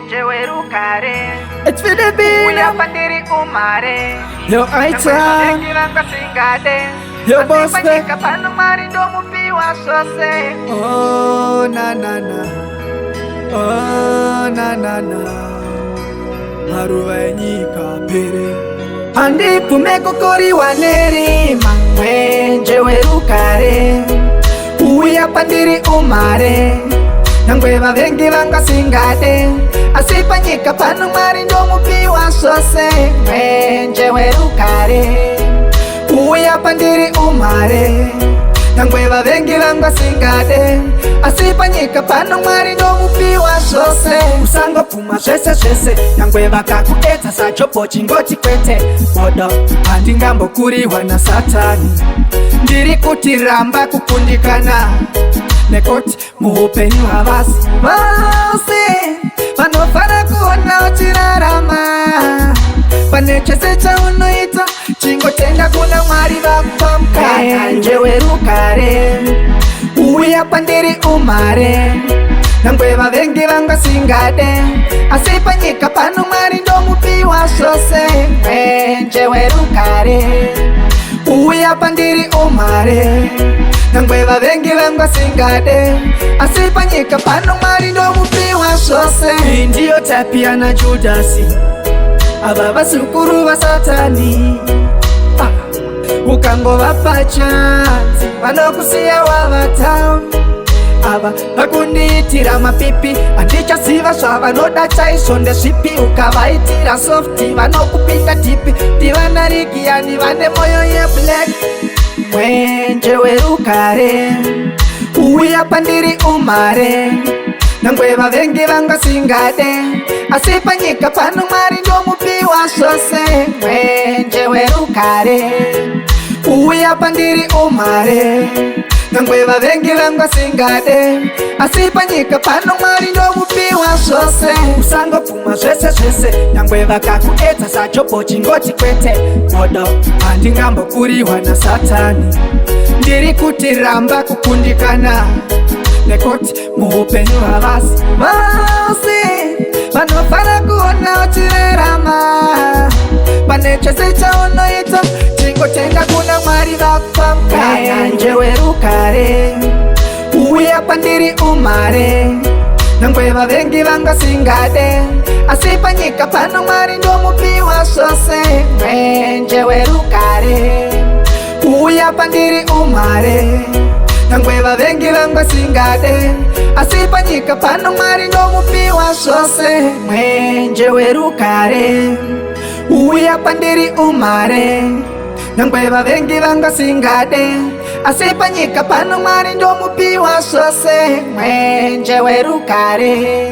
mwenje werukare. It's for the beat. Uya pandiri umare. Yo, Aita. Ekilanga singade. Yo, boss. Asipanyika pano mari ndo mupiwa sose. Oh, na na na. Oh, na na na. Maruva enyika pere. Andipume kokori wanerima. Mwenje werukare. Uya pandiri umare. Nangweva vengi vanga singade. Asipanyika pano mari ndo mupiwa sose. Mwenje werukare. Uya pandiri umare. Nangweva vengi vanga singade. Asipanyika pano mari ndo mupiwa sose. Usango puma zvese zvese. Nangweva kakueta sachopo chingoti kwete. Modo andingambo kuriwa na satani. Ndiri kuti ramba kukundikana. Nekoti muupenyu havasi vose vanofana kuona uchirarama. Pane chese chaunoita chingotenga kuna Mwari vakupa mukana. Nje werukare uya pandiri umare. Nangweva vengi vanga singade. Asi panyika pano Mwari ndo mupiwa sose. Nje werukare uya pandiri umare. Nangweva vengi vanga singade. Asipanyika pano Mwari ndo mupiwa sose. Ndiyo tapia na Judasi ava vasukuru va satani. Ukango vapa chanzi vanokusiya wava town. Ava vakundiitira mapipi andichasiva zvavanoda chaisonde zvipi. Ukavaitira softi vanokupinda tipi. Ndivanarigiani vane moyo yeblack. Mwenje werukare uya pandiri umare. Nangweva vengi vanga singade. Asipanyika pano Mwari ndo mupiwa sose. Mwenje werukare uya pandiri umare. Nangweva vengi vanga singade. Asipanyika pano Mwari ndo mupiwa sose. Usango puma zvese zvese. Nangweva kakueta sachopo chingoti kwete. Modo andingambo kuriwa na satani. Ndiri kuti ramba kukundikana. Nekoti muupenyu havasi vose vanofana kuona uchirarama. Pane chese chaunoita chingotenga kuna Mwari vakupa mukana. Nje werukare uya pandiri umare. Nangweva vengi vanga singade. Asipanyika pano Mwari ndo mupiwa sose. Mwenje werukare uya pandiri umare. Nangweva vengi vanga singade. Asipanyika pano Mwari ndo mupiwa sose. Mwenje werukare uya pandiri umare. Nangweva vengi vanga singade. Asipanyika pano Mwari ndo mupiwa sose. Mwenje werukare